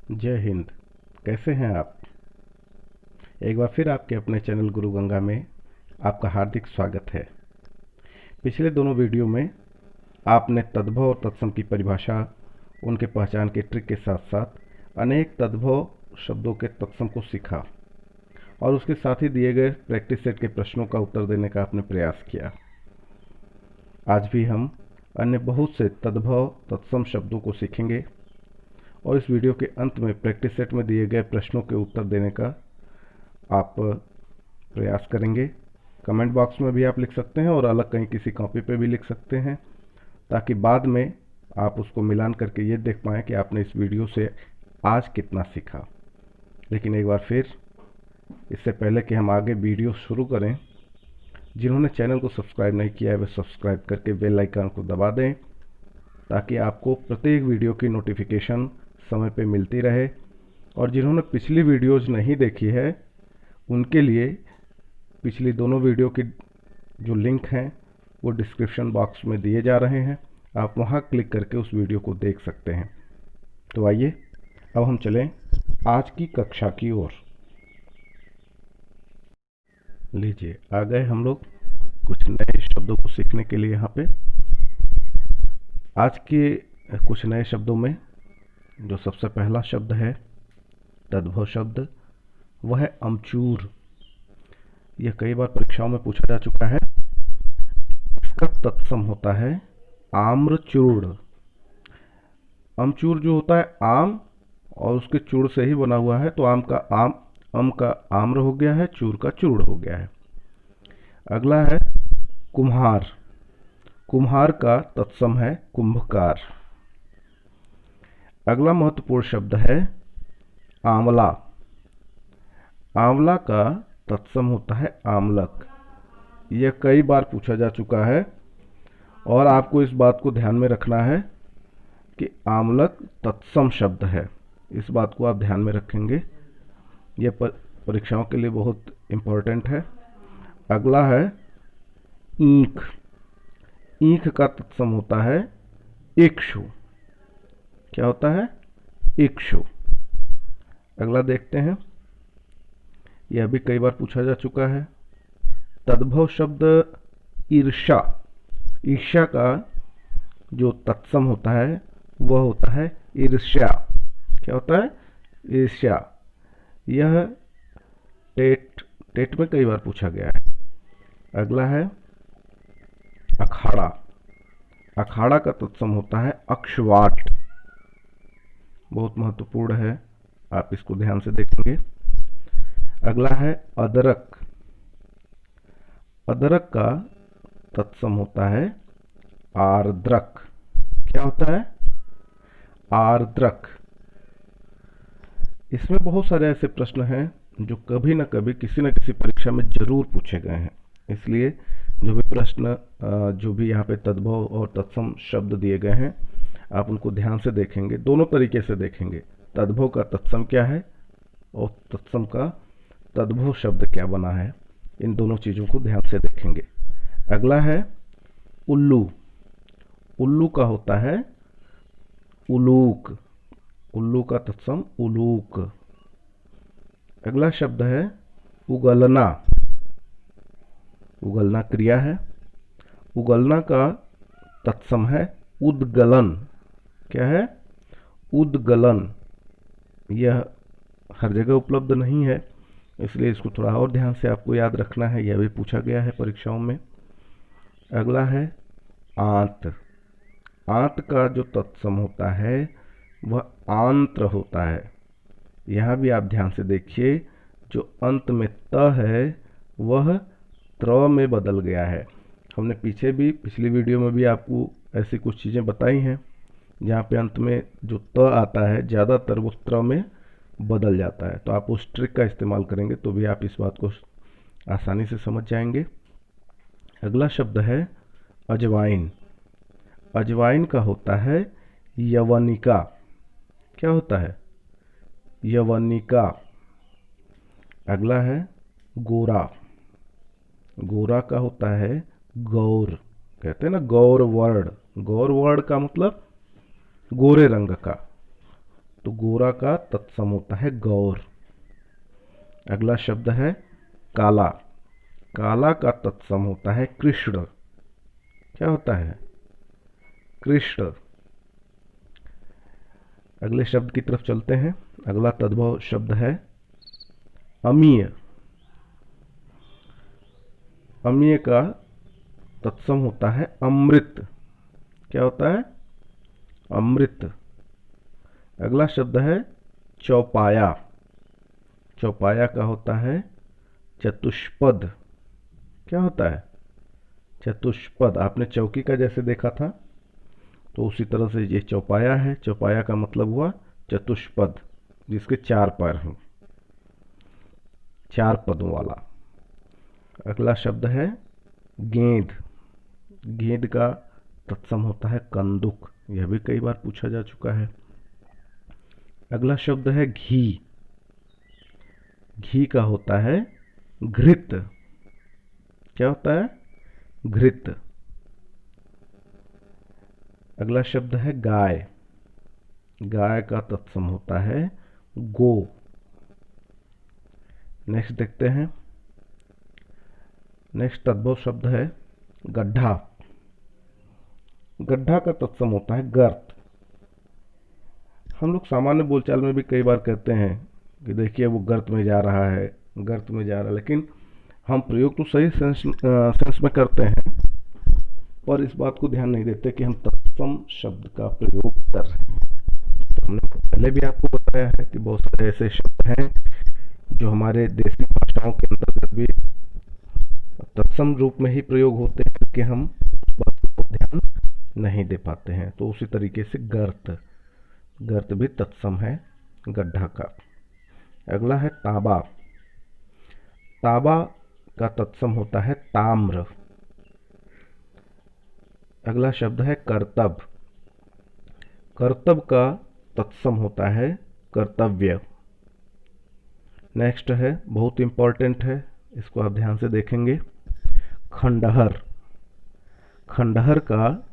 जय हिंद। कैसे हैं आप? एक बार फिर आपके अपने चैनल गुरु गंगा में आपका हार्दिक स्वागत है। पिछले दोनों वीडियो में आपने तद्भव और तत्सम की परिभाषा, उनके पहचान के ट्रिक के साथ साथ अनेक तद्भव शब्दों के तत्सम को सीखा और उसके साथ ही दिए गए प्रैक्टिस सेट के प्रश्नों का उत्तर देने का आपने प्रयास किया। आज भी हम अन्य बहुत से तद्भव तत्सम शब्दों को सीखेंगे और इस वीडियो के अंत में प्रैक्टिस सेट में दिए गए प्रश्नों के उत्तर देने का आप प्रयास करेंगे। कमेंट बॉक्स में भी आप लिख सकते हैं और अलग कहीं किसी कॉपी पे भी लिख सकते हैं, ताकि बाद में आप उसको मिलान करके ये देख पाएँ कि आपने इस वीडियो से आज कितना सीखा। लेकिन एक बार फिर, इससे पहले कि हम आगे वीडियो शुरू करें, जिन्होंने चैनल को सब्सक्राइब नहीं किया है वे सब्सक्राइब करके बेल आइकन को दबा दें, ताकि आपको प्रत्येक वीडियो की नोटिफिकेशन समय पे मिलती रहे। और जिन्होंने पिछली वीडियोज़ नहीं देखी है, उनके लिए पिछली दोनों वीडियो की जो लिंक हैं वो डिस्क्रिप्शन बॉक्स में दिए जा रहे हैं। आप वहां क्लिक करके उस वीडियो को देख सकते हैं। तो आइए अब हम चलें आज की कक्षा की ओर। लीजिए, आ गए हम लोग कुछ नए शब्दों को सीखने के लिए यहाँ पे। आज के कुछ नए शब्दों में जो सबसे पहला शब्द है, तद्भव शब्द, वह है अमचूर। यह कई बार परीक्षाओं में पूछा जा चुका है। इसका तत्सम होता है आम्रचूर्ण। अमचूर जो होता है आम और उसके चूर्ण से ही बना हुआ है, तो आम का आम्र हो गया है, चूर का चूर्ण हो गया है। अगला है कुम्हार। कुम्हार का तत्सम है कुंभकार। अगला महत्वपूर्ण शब्द है आंवला। आंवला का तत्सम होता है आमलक। यह कई बार पूछा जा चुका है और आपको इस बात को ध्यान में रखना है कि आमलक तत्सम शब्द है। इस बात को आप ध्यान में रखेंगे, यह परीक्षाओं के लिए बहुत इम्पोर्टेंट है। अगला है ईंख। ईंख का तत्सम होता है इक्षु। क्या होता है? इक्षु। अगला देखते हैं, यह भी कई बार पूछा जा चुका है। तद्भव शब्द ईर्ष्या। ईर्ष्या का जो तत्सम होता है वह होता है ईर्ष्या। क्या होता है? ईर्ष्या। यह टेट में कई बार पूछा गया है। अगला है अखाड़ा। अखाड़ा का तत्सम होता है अक्षवाट। बहुत महत्वपूर्ण है, आप इसको ध्यान से देखेंगे। अगला है अदरक। अदरक का तत्सम होता है आर्द्रक। क्या होता है? आर्द्रक। इसमें बहुत सारे ऐसे प्रश्न हैं जो कभी न कभी किसी न किसी परीक्षा में जरूर पूछे गए हैं। इसलिए जो भी प्रश्न, जो भी यहाँ पे तद्भव और तत्सम शब्द दिए गए हैं, आप उनको ध्यान से देखेंगे। दोनों तरीके से देखेंगे, तद्भव का तत्सम क्या है और तत्सम का तद्भव शब्द क्या बना है। इन दोनों चीज़ों को ध्यान से देखेंगे। अगला है उल्लू। उल्लू का होता है उलूक। उल्लू का तत्सम उलूक। अगला शब्द है उगलना। उगलना क्रिया है। उगलना का तत्सम है उद्गलन। क्या है? उद्गलन। यह हर जगह उपलब्ध नहीं है, इसलिए इसको थोड़ा और ध्यान से आपको याद रखना है। यह भी पूछा गया है परीक्षाओं में। अगला है आंत। आंत का जो तत्सम होता है वह आंत्र होता है। यहाँ भी आप ध्यान से देखिए, जो अंत में त है वह त्र में बदल गया है। हमने पीछे भी पिछली वीडियो में भी आपको ऐसी कुछ चीज़ें बताई हैं जहाँ पे अंत में जो त आता है ज़्यादातर वो त्र में बदल जाता है। तो आप उस ट्रिक का इस्तेमाल करेंगे तो भी आप इस बात को आसानी से समझ जाएंगे। अगला शब्द है अजवाइन। अजवाइन का होता है यवनिका। क्या होता है? यवनिका। अगला है गोरा। गोरा का होता है गौर। कहते हैं ना गौर वर्ण। गौर वर्ण का मतलब गोरे रंग का। तो गोरा का तत्सम होता है गौर। अगला शब्द है काला। काला का तत्सम होता है कृष्ण। क्या होता है? कृष्ण। अगले शब्द की तरफ चलते हैं। अगला तद्भव शब्द है अमीय। अमीय का तत्सम होता है अमृत। क्या होता है? अमृत। अगला शब्द है चौपाया। चौपाया का होता है चतुष्पद। क्या होता है? चतुष्पद। आपने चौकी का जैसे देखा था, तो उसी तरह से ये चौपाया है। चौपाया का मतलब हुआ चतुष्पद, जिसके 4 पैर हों, 4 पदों वाला। अगला शब्द है गेंद। गेंद का तत्सम होता है कंदुक। यह भी कई बार पूछा जा चुका है। अगला शब्द है घी। घी का होता है घृत। क्या होता है? घृत। अगला शब्द है गाय। गाय का तत्सम होता है गो। नेक्स्ट देखते हैं। नेक्स्ट तद्भव शब्द है गड्ढा। गड्ढा का तत्सम होता है गर्त। हम लोग सामान्य बोलचाल में भी कई बार कहते हैं कि देखिए वो गर्त में जा रहा है, गर्त में जा रहा है, लेकिन हम प्रयोग तो सही सेंस में करते हैं, पर इस बात को ध्यान नहीं देते कि हम तत्सम शब्द का प्रयोग कर रहे हैं। तो हमने पहले भी आपको बताया है कि बहुत सारे ऐसे शब्द हैं जो हमारे देसी भाषाओं के अंतर्गत भी तत्सम रूप में ही प्रयोग होते हैं, कि हम उस बात को ध्यान नहीं दे पाते हैं। तो उसी तरीके से गर्त, गर्त भी तत्सम है गड्ढा का। अगला है ताबा। ताबा का तत्सम होता है ताम्र। अगला शब्द है कर्तब। कर्तब का तत्सम होता है कर्तव्य। नेक्स्ट है, बहुत इंपॉर्टेंट है, इसको आप ध्यान से देखेंगे, खंडहर। खंडहर का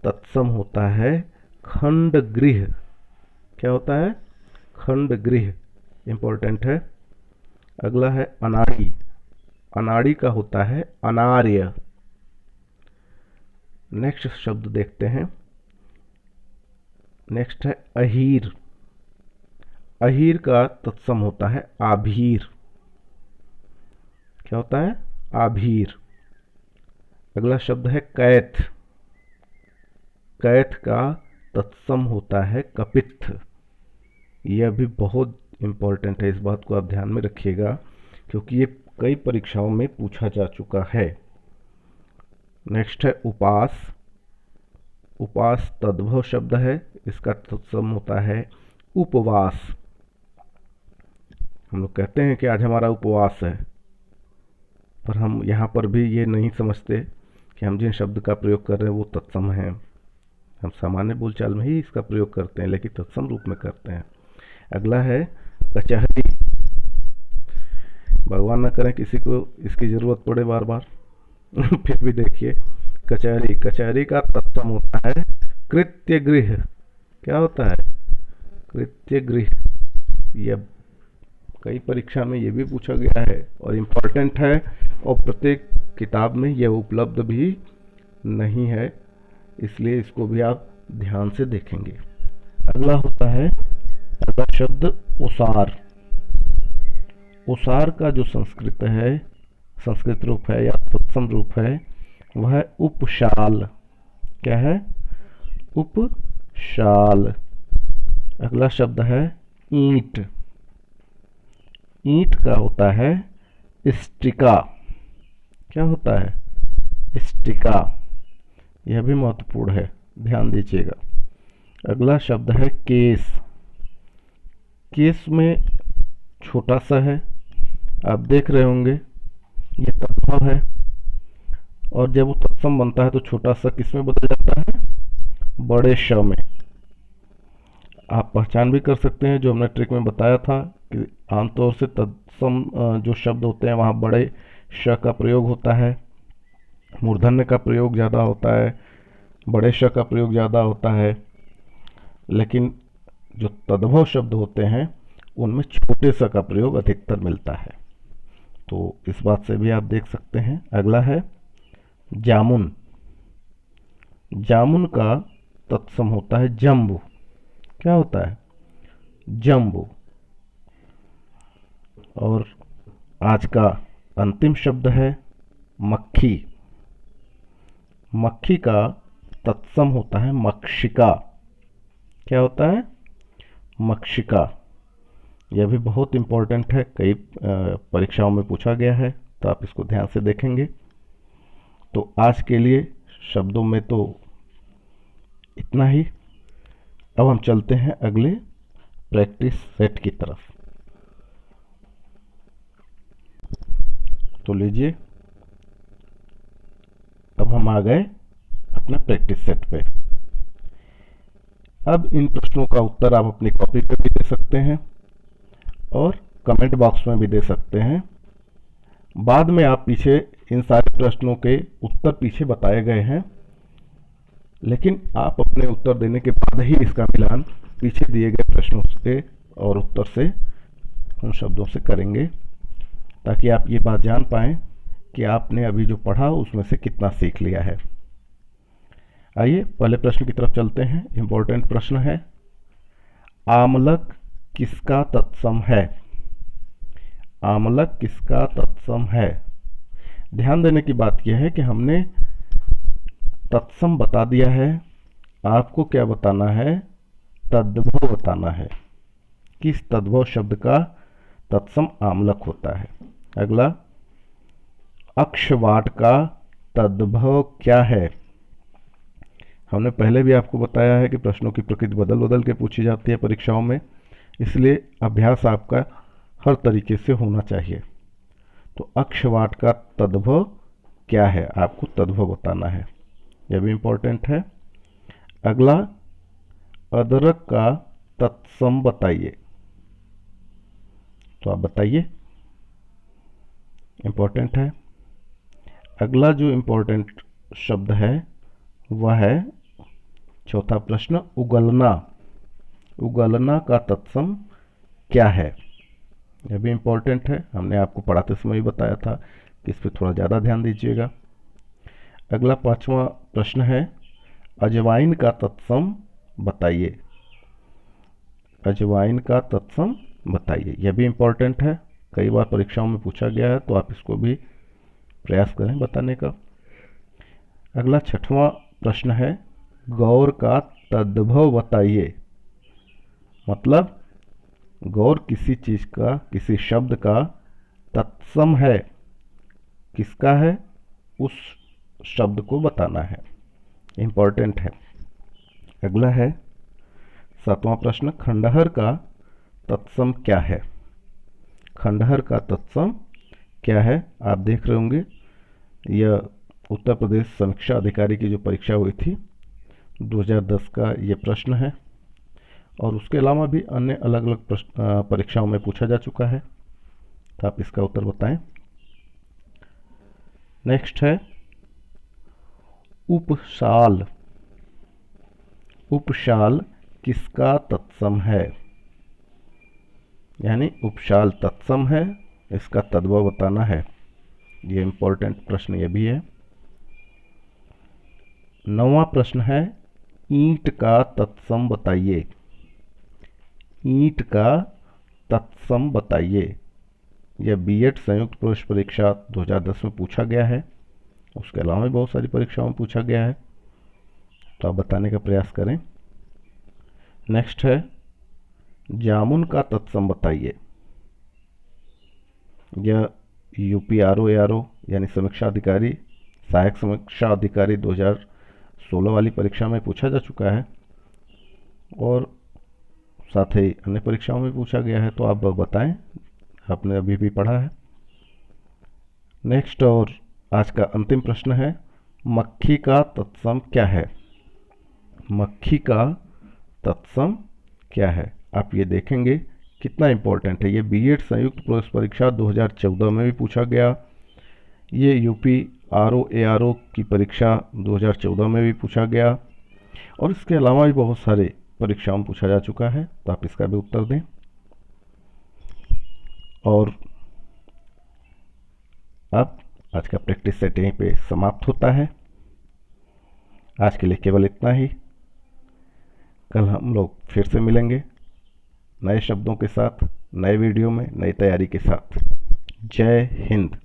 तत्सम होता है खंडगृह। क्या होता है? खंडगृह। इंपॉर्टेंट है। अगला है अनाड़ी। अनाड़ी का होता है अनार्य। नेक्स्ट शब्द देखते हैं। नेक्स्ट है अहीर। अहीर का तत्सम होता है आभीर। क्या होता है? आभीर। अगला शब्द है कैथ। कैथ का तत्सम होता है कपित्थ। यह भी बहुत इंपॉर्टेंट है, इस बात को आप ध्यान में रखिएगा, क्योंकि ये कई परीक्षाओं में पूछा जा चुका है। नेक्स्ट है उपास। उपास तद्भव शब्द है, इसका तत्सम होता है उपवास। हम लोग कहते हैं कि आज हमारा उपवास है, पर हम यहाँ पर भी ये नहीं समझते कि हम जिन शब्द का प्रयोग कर रहे हैं वो तत्सम है। हम सामान्य बोलचाल में ही इसका प्रयोग करते हैं, लेकिन तत्सम रूप में करते हैं। अगला है कचहरी। भगवान न करें किसी को इसकी जरूरत पड़े बार बार फिर भी देखिए, कचहरी। कचहरी का तत्सम होता है कृत्य गृह। क्या होता है? कृत्य गृह। यह कई परीक्षा में ये भी पूछा गया है और इम्पोर्टेंट है, और प्रत्येक किताब में यह उपलब्ध भी नहीं है, इसलिए इसको भी आप ध्यान से देखेंगे। अगला होता है, अगला शब्द ओसार। ओसार का जो संस्कृत रूप है या तत्सम रूप है, वह है उपशाल। क्या है? उपशाल। अगला शब्द है ईंट। ईंट का होता है स्टिका। क्या होता है? स्टिका। यह भी महत्वपूर्ण है, ध्यान दीजिएगा। अगला शब्द है केस। केस में छोटा सा है, आप देख रहे होंगे, ये तत्सम है, और जब वो तत्सम बनता है तो छोटा सा किस में बदल जाता है? बड़े श में। आप पहचान भी कर सकते हैं, जो हमने ट्रिक में बताया था कि आमतौर से तत्सम जो शब्द होते हैं वहाँ बड़े श का प्रयोग होता है, मूर्धन्य का प्रयोग ज़्यादा होता है, बड़े श का प्रयोग ज़्यादा होता है। लेकिन जो तद्भव शब्द होते हैं उनमें छोटे स का प्रयोग अधिकतर मिलता है। तो इस बात से भी आप देख सकते हैं। अगला है जामुन। जामुन का तत्सम होता है जम्बू। क्या होता है? जम्बू। और आज का अंतिम शब्द है मक्खी। मक्खी का तत्सम होता है मक्षिका। क्या होता है? मक्षिका। यह भी बहुत इंपॉर्टेंट है, कई परीक्षाओं में पूछा गया है, तो आप इसको ध्यान से देखेंगे। तो आज के लिए शब्दों में तो इतना ही। अब हम चलते हैं अगले प्रैक्टिस सेट की तरफ। तो लीजिए, अब हम आ गए अपने प्रैक्टिस सेट पे। अब इन प्रश्नों का उत्तर आप अपनी कॉपी पे भी दे सकते हैं और कमेंट बॉक्स में भी दे सकते हैं। बाद में आप पीछे इन सारे प्रश्नों के उत्तर पीछे बताए गए हैं, लेकिन आप अपने उत्तर देने के बाद ही इसका मिलान पीछे दिए गए प्रश्नों से और उत्तर से उन शब्दों से करेंगे, ताकि आप ये बात जान पाएं कि आपने अभी जो पढ़ा उसमें से कितना सीख लिया है। आइए पहले प्रश्न की तरफ चलते हैं। इंपॉर्टेंट प्रश्न है, आमलक किसका तत्सम है? आमलक किसका तत्सम है? ध्यान देने की बात यह है कि हमने तत्सम बता दिया है, आपको क्या बताना है? तद्भव बताना है। किस तद्भव शब्द का तत्सम आमलक होता है? अगला, अक्षवाट का तद्भव क्या है? हमने पहले भी आपको बताया है कि प्रश्नों की प्रकृति बदल बदल के पूछी जाती है परीक्षाओं में, इसलिए अभ्यास आपका हर तरीके से होना चाहिए। तो अक्षवाट का तद्भव क्या है? आपको तद्भव बताना है, यह भी इंपॉर्टेंट है। अगला, अदरक का तत्सम बताइए। तो आप बताइए, इंपॉर्टेंट है। अगला जो इंपॉर्टेंट शब्द है वह है चौथा प्रश्न, उगलना। उगलना का तत्सम क्या है? यह भी इंपॉर्टेंट है, हमने आपको पढ़ाते समय भी बताया था कि इस पर थोड़ा ज़्यादा ध्यान दीजिएगा। अगला पांचवा प्रश्न है, अजवाइन का तत्सम बताइए। अजवाइन का तत्सम बताइए, यह भी इंपॉर्टेंट है, कई बार परीक्षाओं में पूछा गया है, तो आप इसको भी प्रयास करें बताने का। अगला छठवां प्रश्न है, गौर का तद्भव बताइए। मतलब गौर किसी चीज का, किसी शब्द का तत्सम है, किसका है, उस शब्द को बताना है, इंपॉर्टेंट है। अगला है सातवां प्रश्न, खंडहर का तत्सम क्या है? खंडहर का तत्सम क्या है? आप देख रहे होंगे, यह उत्तर प्रदेश समीक्षा अधिकारी की जो परीक्षा हुई थी 2010 का ये प्रश्न है, और उसके अलावा भी अन्य अलग अलग परीक्षाओं में पूछा जा चुका है, तो आप इसका उत्तर बताएं। नेक्स्ट है उपशाल। उपशाल किसका तत्सम है? यानी उपशाल तत्सम है, इसका तद्भव बताना है, ये इंपॉर्टेंट प्रश्न ये भी है। नौवां प्रश्न है, ईंट का तत्सम बताइए। ईंट का तत्सम बताइए, यह बीएड संयुक्त प्रवेश परीक्षा 2010 में पूछा गया है, उसके अलावा भी बहुत सारी परीक्षाओं में पूछा गया है, तो आप बताने का प्रयास करें। नेक्स्ट है, जामुन का तत्सम बताइए। यह यूपी आरओ यानी समीक्षा अधिकारी, सहायक समीक्षा अधिकारी 2016 वाली परीक्षा में पूछा जा चुका है, और साथ ही अन्य परीक्षाओं में पूछा गया है, तो आप बताएं, आपने अभी भी पढ़ा है। नेक्स्ट और आज का अंतिम प्रश्न है, मक्खी का तत्सम क्या है? मक्खी का तत्सम क्या है? आप ये देखेंगे कितना इंपॉर्टेंट है। ये बीएड संयुक्त प्रवेश परीक्षा 2014 में भी पूछा गया, ये यूपी आरओ की परीक्षा 2014 में भी पूछा गया, और इसके अलावा भी बहुत सारे परीक्षाओं में पूछा जा चुका है, तो आप इसका भी उत्तर दें। और अब आज का प्रैक्टिस सेट यहीं पे समाप्त होता है। आज के लिए केवल इतना ही। कल हम लोग फिर से मिलेंगे नए शब्दों के साथ, नए वीडियो में, नई तैयारी के साथ। जय हिंद।